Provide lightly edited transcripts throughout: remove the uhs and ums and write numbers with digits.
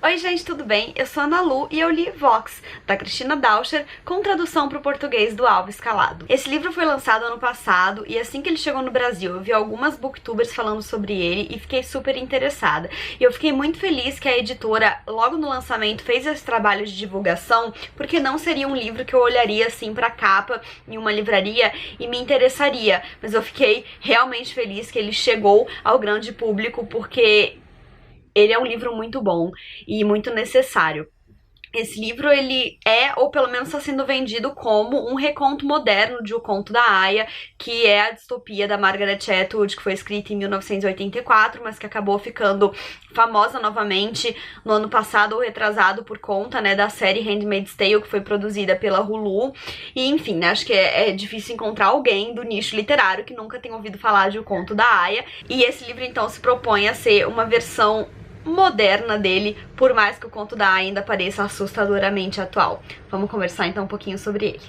Oi gente, tudo bem? Eu sou a Ana Lu e eu li Vox, da Cristina Dauscher, com tradução para o português do Alves Calado. Esse livro foi lançado ano passado e assim que ele chegou no Brasil eu vi algumas booktubers falando sobre ele e fiquei super interessada. E eu fiquei muito feliz que a editora, logo no lançamento, fez esse trabalho de divulgação, porque não seria um livro que eu olharia assim pra capa em uma livraria e me interessaria. Mas eu fiquei realmente feliz que ele chegou ao grande público, porque ele é um livro muito bom e muito necessário. Esse livro, ele é, ou pelo menos está sendo vendido como um reconto moderno de O Conto da Aia, que é a distopia da Margaret Atwood, que foi escrita em 1984, mas que acabou ficando famosa novamente no ano passado ou retrasado por conta, né, da série Handmaid's Tale, que foi produzida pela Hulu. E, enfim, né, acho que é difícil encontrar alguém do nicho literário que nunca tenha ouvido falar de O Conto da Aia. E esse livro, então, se propõe a ser uma versão moderna dele, por mais que O Conto da Aia ainda pareça assustadoramente atual. Vamos conversar então um pouquinho sobre ele.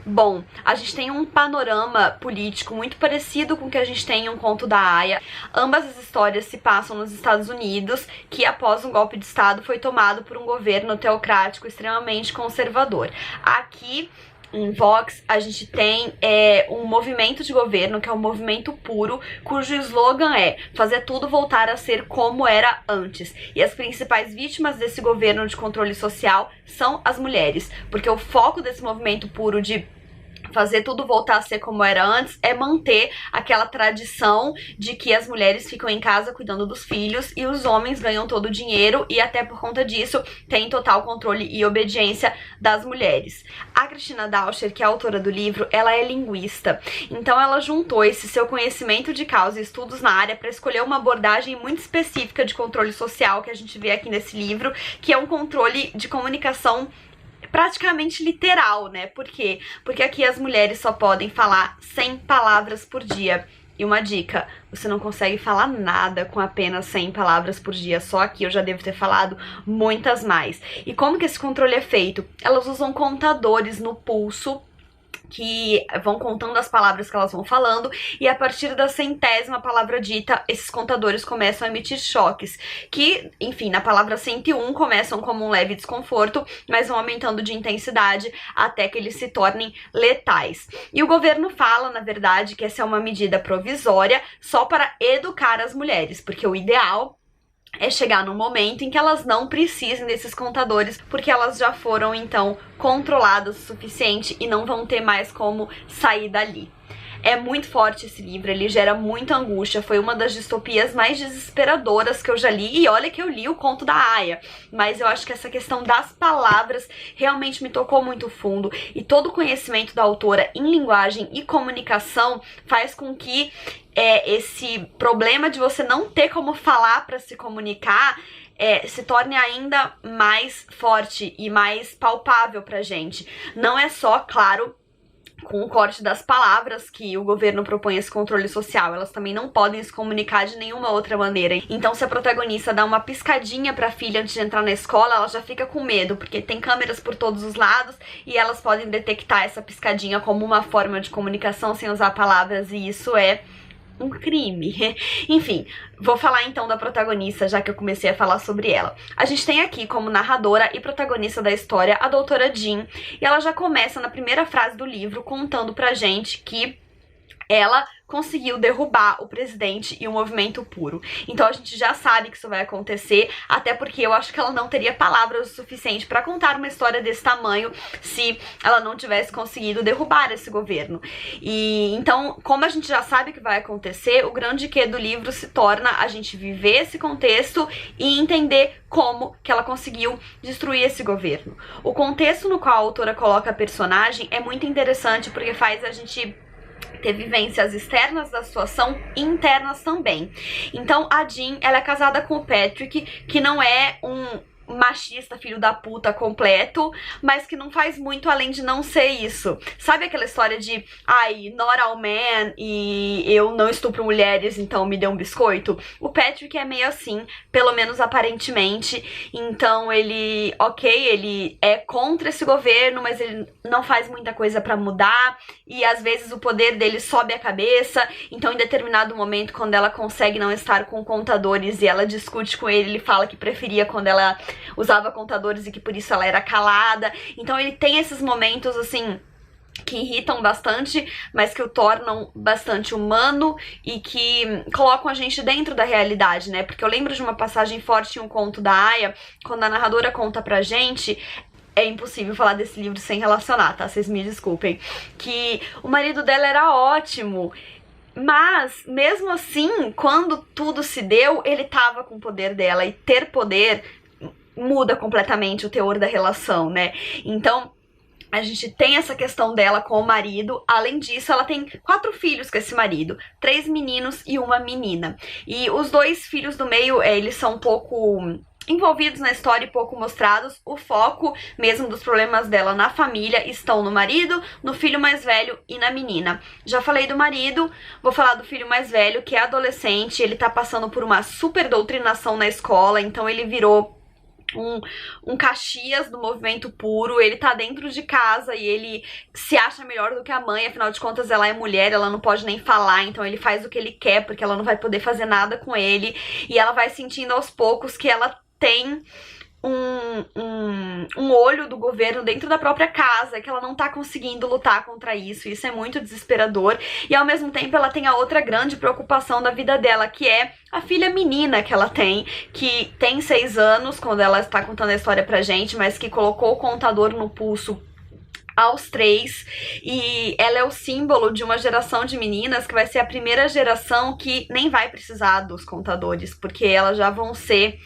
Bom, a gente tem um panorama político muito parecido com o que a gente tem em Um Conto da Aia. Ambas as histórias se passam nos Estados Unidos, que após um golpe de estado foi tomado por um governo teocrático extremamente conservador. Aqui em Vox, a gente tem um movimento de governo, que é o Movimento Puro, cujo slogan é fazer tudo voltar a ser como era antes. E as principais vítimas desse governo de controle social são as mulheres, porque o foco desse Movimento Puro de fazer tudo voltar a ser como era antes é manter aquela tradição de que as mulheres ficam em casa cuidando dos filhos e os homens ganham todo o dinheiro, e até por conta disso tem total controle e obediência das mulheres. A Cristina Dauscher, que é a autora do livro, ela é linguista, então ela juntou esse seu conhecimento de causa e estudos na área para escolher uma abordagem muito específica de controle social que a gente vê aqui nesse livro, que é um controle de comunicação praticamente literal, né? Por quê? Porque aqui as mulheres só podem falar 100 palavras por dia. E uma dica, você não consegue falar nada com apenas 100 palavras por dia. Só aqui eu já devo ter falado muitas mais. E como que esse controle é feito? Elas usam contadores no pulso, que vão contando as palavras que elas vão falando, e a partir da 100ª palavra dita, esses contadores começam a emitir choques, que, enfim, na palavra 101 começam como um leve desconforto, mas vão aumentando de intensidade até que eles se tornem letais. E o governo fala, na verdade, que essa é uma medida provisória só para educar as mulheres, porque o ideal é chegar num momento em que elas não precisem desses contadores, porque elas já foram, então, controladas o suficiente e não vão ter mais como sair dali. É muito forte esse livro, ele gera muita angústia, foi uma das distopias mais desesperadoras que eu já li, e olha que eu li O Conto da Aia, mas eu acho que essa questão das palavras realmente me tocou muito fundo, e todo o conhecimento da autora em linguagem e comunicação faz com que esse problema de você não ter como falar para se comunicar se torne ainda mais forte e mais palpável pra gente. Não é só, claro, com o corte das palavras que o governo propõe esse controle social, elas também não podem se comunicar de nenhuma outra maneira. Então, se a protagonista dá uma piscadinha pra filha antes de entrar na escola, ela já fica com medo, porque tem câmeras por todos os lados e elas podem detectar essa piscadinha como uma forma de comunicação sem usar palavras, e isso é um crime. Enfim, vou falar então da protagonista, já que eu comecei a falar sobre ela. A gente tem aqui como narradora e protagonista da história a doutora Jean, e ela já começa na primeira frase do livro contando pra gente que ela conseguiu derrubar o presidente e o Movimento Puro. Então a gente já sabe que isso vai acontecer, até porque eu acho que ela não teria palavras o suficiente para contar uma história desse tamanho se ela não tivesse conseguido derrubar esse governo. E então, como a gente já sabe que vai acontecer, o grande quê do livro se torna a gente viver esse contexto e entender como que ela conseguiu destruir esse governo. O contexto no qual a autora coloca a personagem é muito interessante, porque faz a gente ter vivências externas da situação e internas também. Então a Jean, ela é casada com o Patrick, que não é um machista, filho da puta completo, mas que não faz muito além de não ser isso. Sabe aquela história de ai, not all men e eu não estupro mulheres, então me dê um biscoito? O Patrick é meio assim, pelo menos aparentemente. Então ele, ele é contra esse governo, mas ele não faz muita coisa pra mudar, e às vezes o poder dele sobe a cabeça. Então em determinado momento, quando ela consegue não estar com contadores e ela discute com ele, ele fala que preferia quando ela usava contadores e que por isso ela era calada. Então ele tem esses momentos, assim, que irritam bastante, mas que o tornam bastante humano e que colocam a gente dentro da realidade, né? Porque eu lembro de uma passagem forte em um conto da Aya, quando a narradora conta pra gente. É impossível falar desse livro sem relacionar, tá? Vocês me desculpem. Que o marido dela era ótimo, mas, mesmo assim, quando tudo se deu, ele tava com o poder dela. E ter poder muda completamente o teor da relação, né? Então, a gente tem essa questão dela com o marido. Além disso, ela tem 4 filhos com esse marido. 3 meninos e uma menina. E os 2 filhos do meio, eles são um pouco envolvidos na história e pouco mostrados. O foco mesmo dos problemas dela na família estão no marido, no filho mais velho e na menina. Já falei do marido, vou falar do filho mais velho, que é adolescente. Ele tá passando por uma super doutrinação na escola, então ele virou um Caxias do movimento puro. Ele tá dentro de casa e ele se acha melhor do que a mãe, afinal de contas ela é mulher, ela não pode nem falar, então ele faz o que ele quer porque ela não vai poder fazer nada com ele, e ela vai sentindo aos poucos que ela tem um olho do governo dentro da própria casa, que ela não tá conseguindo lutar contra isso. Isso é muito desesperador. E ao mesmo tempo ela tem a outra grande preocupação da vida dela, que é a filha menina que ela tem, que tem 6 anos quando ela está contando a história pra gente, mas que colocou o contador no pulso aos 3, e ela é o símbolo de uma geração de meninas que vai ser a primeira geração que nem vai precisar dos contadores, porque elas já vão ser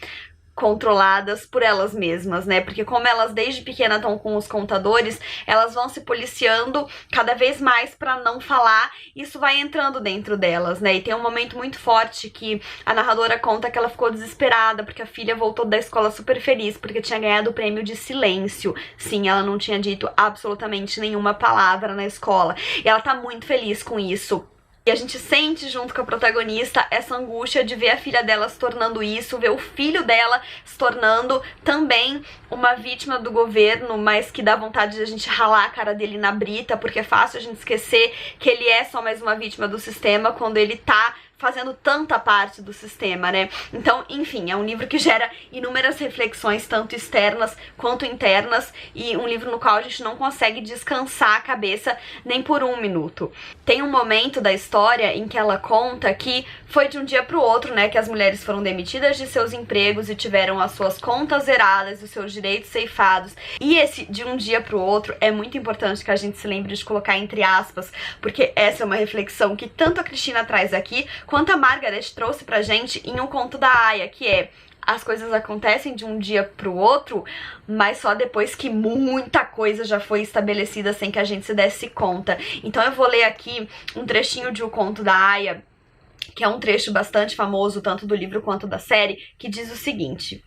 controladas por elas mesmas, né? Porque como elas desde pequena estão com os contadores, elas vão se policiando cada vez mais pra não falar. Isso vai entrando dentro delas, né? E tem um momento muito forte que a narradora conta que ela ficou desesperada porque a filha voltou da escola super feliz porque tinha ganhado o prêmio de silêncio. Sim, ela não tinha dito absolutamente nenhuma palavra na escola. E ela tá muito feliz com isso. E a gente sente junto com a protagonista essa angústia de ver a filha dela se tornando isso, ver o filho dela se tornando também uma vítima do governo, mas que dá vontade de a gente ralar a cara dele na brita, porque é fácil a gente esquecer que ele é só mais uma vítima do sistema quando ele tá fazendo tanta parte do sistema, né? Então, enfim, é um livro que gera inúmeras reflexões, tanto externas quanto internas, e um livro no qual a gente não consegue descansar a cabeça nem por um minuto. Tem um momento da história em que ela conta que foi de um dia pro outro, né, que as mulheres foram demitidas de seus empregos e tiveram as suas contas zeradas, os seus direitos ceifados. E esse de um dia pro outro é muito importante que a gente se lembre de colocar entre aspas, porque essa é uma reflexão que tanto a Cristina traz aqui, quanto a Margaret trouxe pra gente em um conto da Aya, que é: as coisas acontecem de um dia pro outro, mas só depois que muita coisa já foi estabelecida sem que a gente se desse conta. Então eu vou ler aqui um trechinho de um conto da Aya, que é um trecho bastante famoso, tanto do livro quanto da série, que diz o seguinte: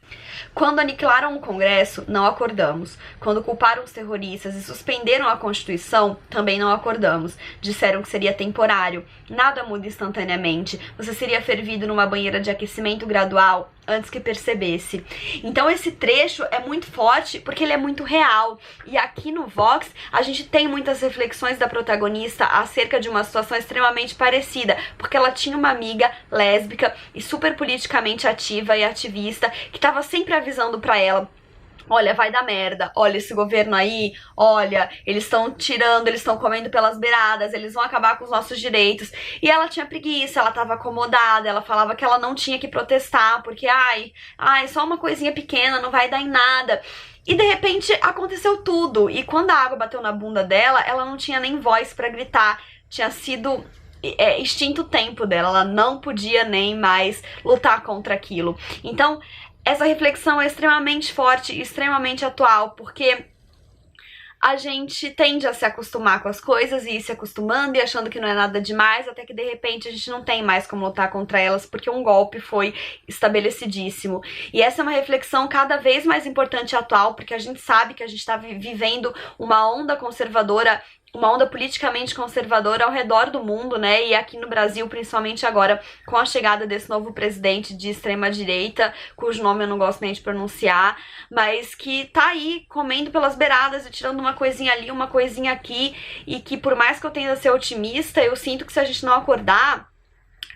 quando aniquilaram o Congresso, não acordamos. Quando culparam os terroristas e suspenderam a Constituição, também não acordamos. Disseram que seria temporário. Nada muda instantaneamente. Você seria fervido numa banheira de aquecimento gradual antes que percebesse. Então esse trecho é muito forte porque ele é muito real. E aqui no Vox a gente tem muitas reflexões da protagonista acerca de uma situação extremamente parecida, porque ela tinha uma amiga lésbica e super politicamente ativa e ativista que estava sempre avisando pra ela: olha, vai dar merda, olha esse governo aí, olha, eles estão tirando, eles estão comendo pelas beiradas, eles vão acabar com os nossos direitos. E ela tinha preguiça, ela tava acomodada, ela falava que ela não tinha que protestar, porque ai, só uma coisinha pequena, não vai dar em nada. E de repente aconteceu tudo, e quando a água bateu na bunda dela, ela não tinha nem voz pra gritar, tinha sido extinto o tempo dela, ela não podia nem mais lutar contra aquilo. Então, essa reflexão é extremamente forte e extremamente atual, porque a gente tende a se acostumar com as coisas e ir se acostumando e achando que não é nada demais, até que de repente a gente não tem mais como lutar contra elas porque um golpe foi estabelecidíssimo. E essa é uma reflexão cada vez mais importante e atual, porque a gente sabe que a gente está vivendo uma onda conservadora, uma onda politicamente conservadora ao redor do mundo, né? E aqui no Brasil, principalmente agora, com a chegada desse novo presidente de extrema-direita, cujo nome eu não gosto nem de pronunciar, mas que tá aí comendo pelas beiradas e tirando uma coisinha ali, uma coisinha aqui, e que por mais que eu tente ser otimista, eu sinto que se a gente não acordar,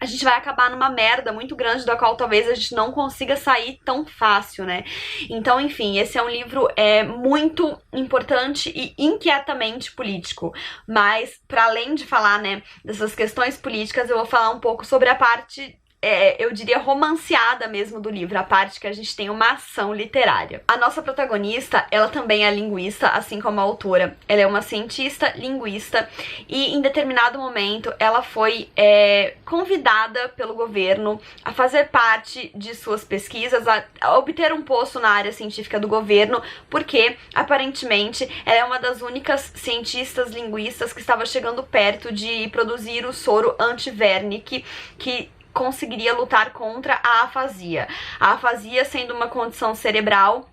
a gente vai acabar numa merda muito grande da qual talvez a gente não consiga sair tão fácil, né? Então, enfim, esse é um livro muito importante e inquietamente político. Mas, para além de falar, né, dessas questões políticas, eu vou falar um pouco sobre a parte eu diria romanceada mesmo do livro, a parte que a gente tem uma ação literária. A nossa protagonista, ela também é linguista, assim como a autora. Ela é uma cientista linguista e em determinado momento ela foi convidada pelo governo a fazer parte de suas pesquisas, a obter um posto na área científica do governo, porque aparentemente ela é uma das únicas cientistas linguistas que estava chegando perto de produzir o soro anti-Wernicke, que conseguiria lutar contra a afasia. A afasia sendo uma condição cerebral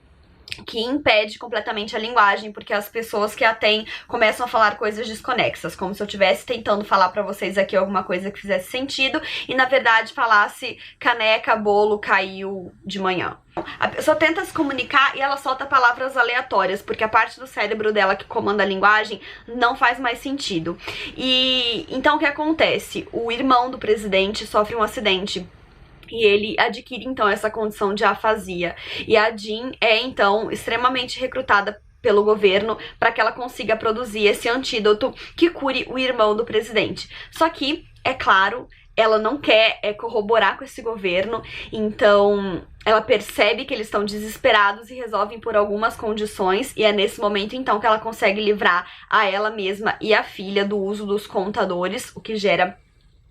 que impede completamente a linguagem, porque as pessoas que a têm começam a falar coisas desconexas, como se eu estivesse tentando falar pra vocês aqui alguma coisa que fizesse sentido e na verdade falasse caneca, bolo, caiu de manhã. A pessoa tenta se comunicar e ela solta palavras aleatórias, porque a parte do cérebro dela que comanda a linguagem não faz mais sentido. E então o que acontece? O irmão do presidente sofre um acidente e ele adquire então essa condição de afasia. E a Jean é então extremamente recrutada pelo governo para que ela consiga produzir esse antídoto que cure o irmão do presidente. Só que, é claro, ela não quer corroborar com esse governo, então ela percebe que eles estão desesperados e resolve impor algumas condições, e é nesse momento então que ela consegue livrar a ela mesma e a filha do uso dos contadores, o que gera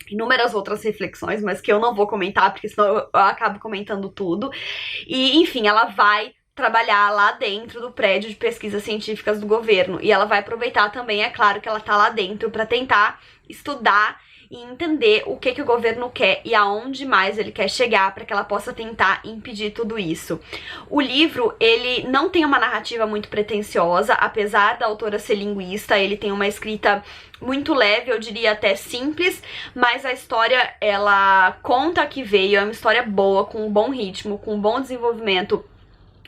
inúmeras outras reflexões, mas que eu não vou comentar, porque senão eu acabo comentando tudo. E, enfim, ela vai trabalhar lá dentro do prédio de pesquisas científicas do governo. E ela vai aproveitar também, é claro, que ela tá lá dentro para tentar estudar e entender o que o governo quer e aonde mais ele quer chegar para que ela possa tentar impedir tudo isso. O livro, ele não tem uma narrativa muito pretensiosa, apesar da autora ser linguista, ele tem uma escrita muito leve, eu diria até simples, mas a história, ela conta que veio, é uma história boa, com um bom ritmo, com um bom desenvolvimento,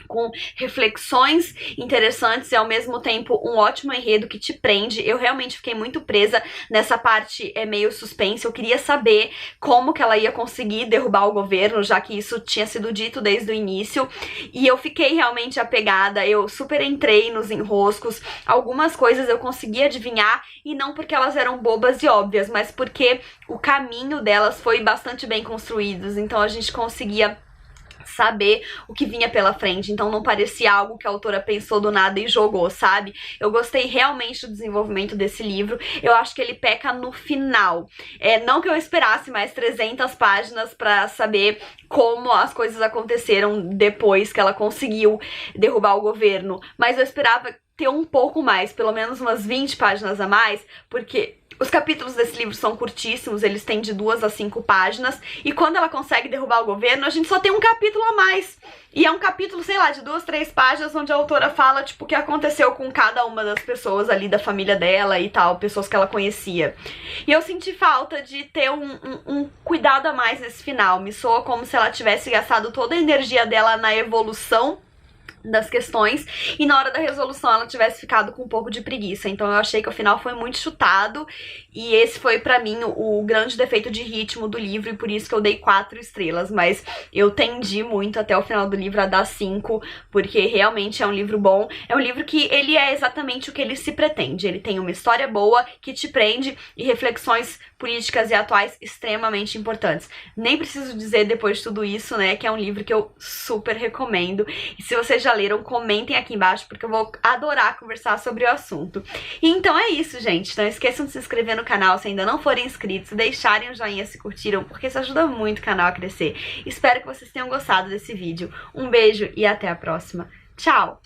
com reflexões interessantes e ao mesmo tempo um ótimo enredo que te prende. Eu realmente fiquei muito presa nessa parte meio suspense. Eu queria saber como que ela ia conseguir derrubar o governo, já que isso tinha sido dito desde o início, e eu fiquei realmente apegada, eu super entrei nos enroscos. Algumas coisas eu consegui adivinhar, e não porque elas eram bobas e óbvias, mas porque o caminho delas foi bastante bem construído, então a gente conseguia saber o que vinha pela frente, então não parecia algo que a autora pensou do nada e jogou, sabe? Eu gostei realmente do desenvolvimento desse livro, eu acho que ele peca no final. Não que eu esperasse mais 300 páginas pra saber como as coisas aconteceram depois que ela conseguiu derrubar o governo, mas eu esperava ter um pouco mais, pelo menos umas 20 páginas a mais, porque os capítulos desse livro são curtíssimos, eles têm de 2 a 5 páginas, e quando ela consegue derrubar o governo, a gente só tem um capítulo a mais. E é um capítulo, sei lá, de 2, 3 páginas, onde a autora fala, tipo, o que aconteceu com cada uma das pessoas ali da família dela e tal, pessoas que ela conhecia. E eu senti falta de ter um cuidado a mais nesse final. Me soa como se ela tivesse gastado toda a energia dela na evolução das questões e na hora da resolução ela tivesse ficado com um pouco de preguiça. Então eu achei que o final foi muito chutado e esse foi pra mim o grande defeito de ritmo do livro, e por isso que eu dei 4 estrelas, mas eu tendi muito até o final do livro a dar 5, porque realmente é um livro bom, é um livro que ele é exatamente o que ele se pretende. Ele tem uma história boa que te prende e reflexões políticas e atuais extremamente importantes. Nem preciso dizer depois de tudo isso, né, que é um livro que eu super recomendo. E se vocês já leram, comentem aqui embaixo, porque eu vou adorar conversar sobre o assunto. E então é isso, gente. Não esqueçam de se inscrever no canal se ainda não forem inscritos, deixarem o joinha se curtiram, porque isso ajuda muito o canal a crescer. Espero que vocês tenham gostado desse vídeo. Um beijo e até a próxima. Tchau!